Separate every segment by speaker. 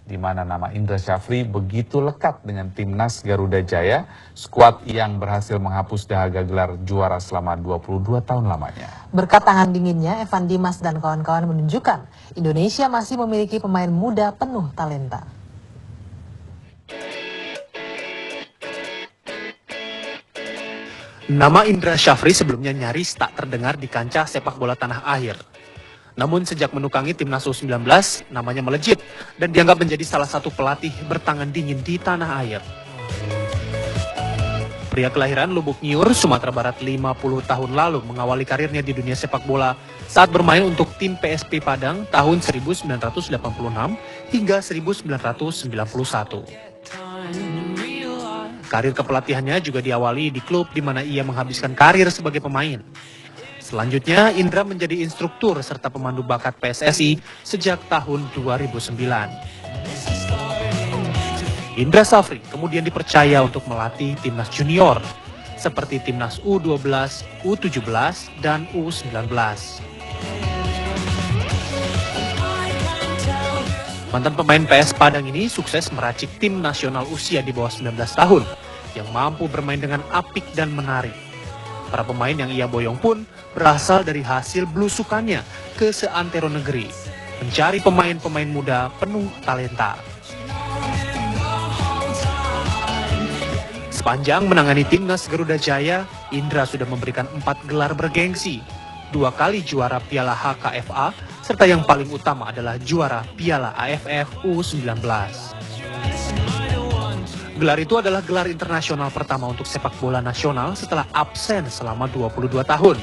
Speaker 1: di mana nama Indra Syafri begitu lekat dengan timnas Garuda Jaya, skuad yang berhasil menghapus dahaga gelar juara selama 22 tahun lamanya.
Speaker 2: Berkat tangan dinginnya, Evan Dimas dan kawan-kawan menunjukkan Indonesia masih memiliki pemain muda penuh talenta.
Speaker 3: Nama Indra Syafri sebelumnya nyaris tak terdengar di kancah sepak bola tanah air. Namun sejak menukangi timnas U19, namanya melejit dan dianggap menjadi salah satu pelatih bertangan dingin di tanah air. Pria kelahiran Lubuk Nyiur, Sumatera Barat 50 tahun lalu mengawali karirnya di dunia sepak bola saat bermain untuk tim PSP Padang tahun 1986 hingga 1991. Karir kepelatihannya juga diawali di klub di mana ia menghabiskan karir sebagai pemain. Selanjutnya, Indra menjadi instruktur serta pemandu bakat PSSI sejak tahun 2009. Indra Syafri kemudian dipercaya untuk melatih timnas junior, seperti timnas U12, U17, dan U19. Mantan pemain PS Padang ini sukses meracik tim nasional usia di bawah 19 tahun, yang mampu bermain dengan apik dan menarik. Para pemain yang ia boyong pun berasal dari hasil belusukannya ke seantero negeri, mencari pemain-pemain muda penuh talenta. Sepanjang menangani timnas Garuda Jaya, Indra sudah memberikan 4 gelar bergengsi, 2 kali juara Piala HKFA, serta yang paling utama adalah juara Piala AFF U19. Gelar itu adalah gelar internasional pertama untuk sepak bola nasional setelah absen selama 22 tahun.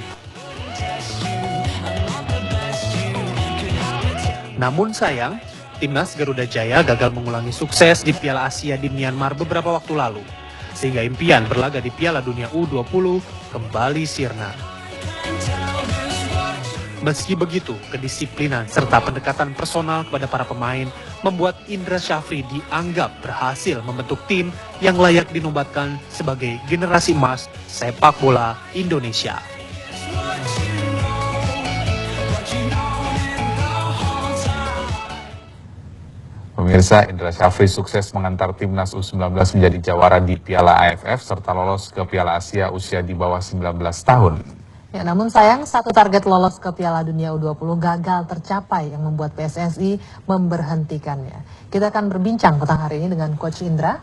Speaker 3: Namun sayang, timnas Garuda Jaya gagal mengulangi sukses di Piala Asia di Myanmar beberapa waktu lalu, sehingga impian berlaga di Piala Dunia U20 kembali sirna. Meski begitu, kedisiplinan serta pendekatan personal kepada para pemain membuat Indra Syafri dianggap berhasil membentuk tim yang layak dinobatkan sebagai generasi emas sepak bola Indonesia.
Speaker 1: Pemirsa, Indra Syafri sukses mengantar timnas U19 menjadi jawara di Piala AFF serta lolos ke Piala Asia usia di bawah 19 tahun.
Speaker 2: Ya, namun sayang satu target lolos ke Piala Dunia U20 gagal tercapai yang membuat PSSI memberhentikannya. Kita akan berbincang petang hari ini dengan Coach Indra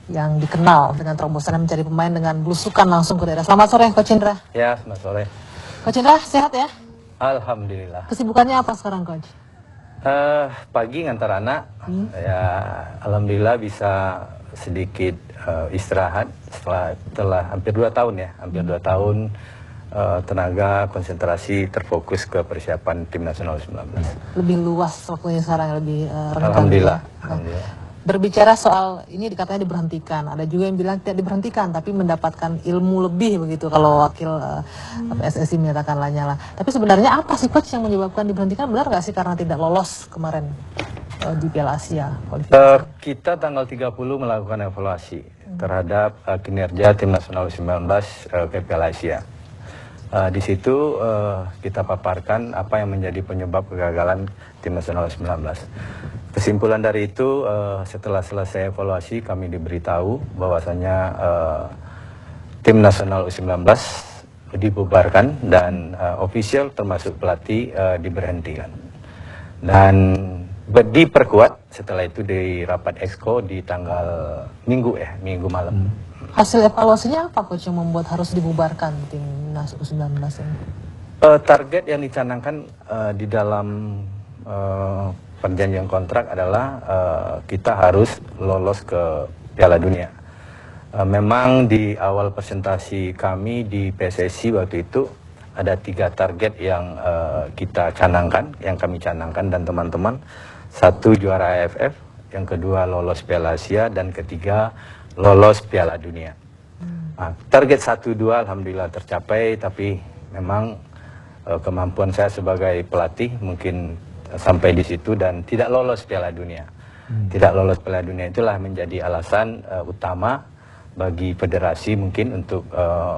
Speaker 2: yang dikenal dengan terobosan mencari pemain dengan belusukan langsung ke daerah. Selamat sore Coach Indra.
Speaker 4: Ya, selamat sore.
Speaker 2: Coach Indra sehat ya?
Speaker 4: Alhamdulillah.
Speaker 2: Kesibukannya apa sekarang Coach?
Speaker 4: Pagi ngantar anak, ya alhamdulillah bisa sedikit istirahat setelah hampir 2 tahun ya, hampir 2 tahun. Tenaga konsentrasi terfokus ke persiapan tim nasional U19.
Speaker 2: Lebih luas waktunya sekarang, lebih renggang.
Speaker 4: Alhamdulillah.
Speaker 2: Ya.
Speaker 4: Alhamdulillah.
Speaker 2: Berbicara soal ini dikatanya diberhentikan, ada juga yang bilang tidak diberhentikan tapi mendapatkan ilmu lebih begitu kalau wakil PSSI menyatakan Lanyala. Tapi sebenarnya apa sih Coach yang menyebabkan diberhentikan? Benar nggak sih karena tidak lolos kemarin di Piala Asia?
Speaker 4: Kita tanggal 30 melakukan evaluasi terhadap kinerja tim nasional U19 ke Piala Asia. Di situ kita paparkan apa yang menjadi penyebab kegagalan tim nasional U19. Kesimpulan dari itu, setelah selesai evaluasi kami diberitahu bahwasanya tim nasional U19 dibubarkan dan ofisial termasuk pelatih diberhentikan. Dan diperkuat setelah itu di rapat exco di tanggal Minggu malam.
Speaker 2: Hasil evaluasinya apa Coach yang membuat harus dibubarkan timnas U19 ini?
Speaker 4: Target yang dicanangkan di dalam perjanjian kontrak adalah kita harus lolos ke Piala Dunia. Memang di awal presentasi kami di PSSI waktu itu ada 3 target yang kita canangkan, yang kami canangkan dan teman-teman. 1 juara AFF, yang kedua lolos Piala Asia, dan ketiga lolos Piala Dunia. Nah, target 1-2 alhamdulillah tercapai, tapi memang kemampuan saya sebagai pelatih mungkin sampai di situ dan tidak lolos Piala Dunia. Tidak lolos Piala Dunia itulah menjadi alasan utama bagi federasi mungkin untuk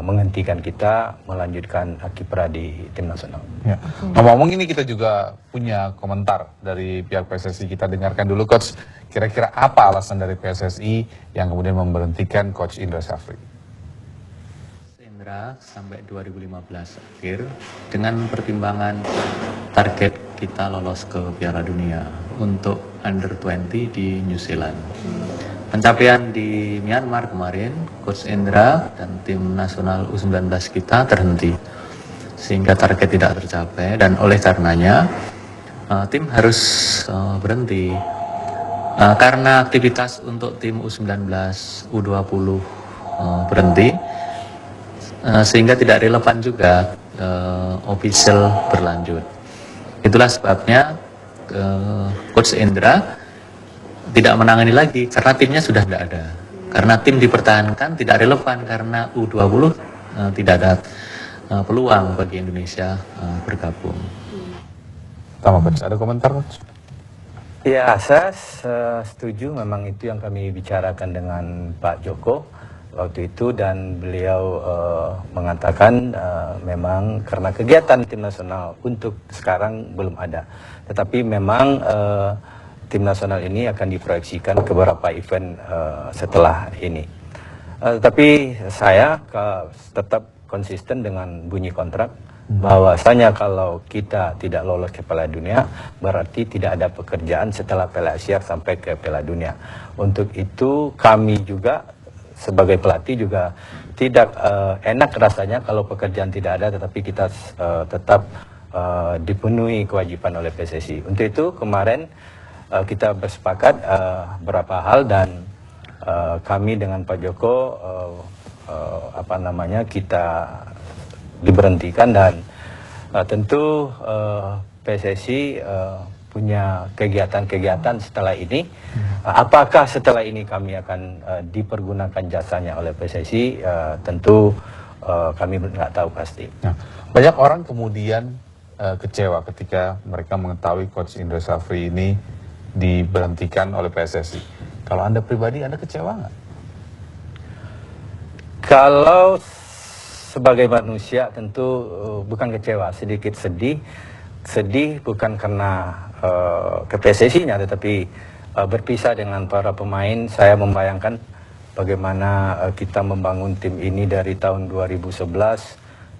Speaker 4: menghentikan kita melanjutkan kiprah di tim nasional.
Speaker 1: Ya. Ngomong-ngomong ini kita juga punya komentar dari pihak PSSI. Kita dengarkan dulu Coach, kira-kira apa alasan dari PSSI yang kemudian memberhentikan Coach Indra Syafri?
Speaker 5: Indra sampai 2015 akhir dengan pertimbangan target kita lolos ke Piala Dunia untuk Under 20 di New Zealand. Pencapaian di Myanmar kemarin, Coach Indra dan tim nasional U19 kita terhenti sehingga target tidak tercapai, dan oleh karenanya tim harus berhenti karena aktivitas untuk tim U19, U20 berhenti sehingga tidak relevan juga official berlanjut. Itulah sebabnya Coach Indra tidak menangani lagi karena timnya sudah tidak ada. Karena tim dipertahankan tidak relevan karena U20 tidak ada peluang bagi Indonesia bergabung.
Speaker 1: Sama Coach, ada komentar Coach?
Speaker 4: Ya, saya setuju, memang itu yang kami bicarakan dengan Pak Joko waktu itu, dan beliau mengatakan memang karena kegiatan tim nasional untuk sekarang belum ada. Tetapi memang tim nasional ini akan diproyeksikan ke beberapa event setelah ini. Tapi saya tetap konsisten dengan bunyi kontrak bahwasanya kalau kita tidak lolos ke Piala Dunia berarti tidak ada pekerjaan setelah Piala Asia sampai ke Piala Dunia. Untuk itu kami juga sebagai pelatih juga tidak enak rasanya kalau pekerjaan tidak ada, tetapi kita tetap dipenuhi kewajiban oleh PSSI. Untuk itu kemarin kita bersepakat beberapa hal, dan kami dengan Pak Joko kita diberhentikan, dan tentu PSSI punya kegiatan-kegiatan setelah ini. Apakah setelah ini kami akan dipergunakan jasanya oleh PSSI? Tentu kami nggak tahu pasti.
Speaker 1: Nah, banyak orang kemudian kecewa ketika mereka mengetahui Coach Indra Syafri ini diberhentikan oleh PSSI. Kalau Anda pribadi, Anda kecewa nggak?
Speaker 4: Kalau sebagai manusia tentu bukan kecewa, sedikit sedih. Sedih bukan karena ke PSSI-nya, tetapi berpisah dengan para pemain. Saya membayangkan bagaimana kita membangun tim ini dari tahun 2011,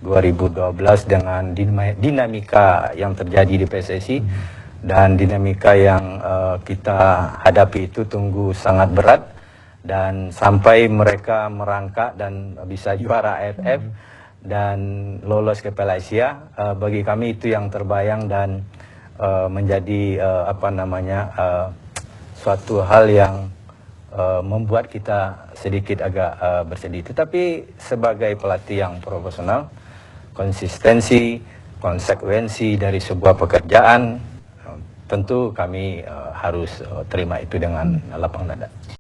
Speaker 4: 2012 dengan dinamika yang terjadi di PSSI. Dan dinamika yang kita hadapi itu sangat berat, dan sampai mereka merangkak dan bisa juara AFF dan lolos ke Piala Asia, bagi kami itu yang terbayang dan menjadi suatu hal yang membuat kita sedikit agak bersedih. Tetapi sebagai pelatih yang profesional, konsistensi, konsekuensi dari sebuah pekerjaan, tentu kami harus terima itu dengan lapang dada.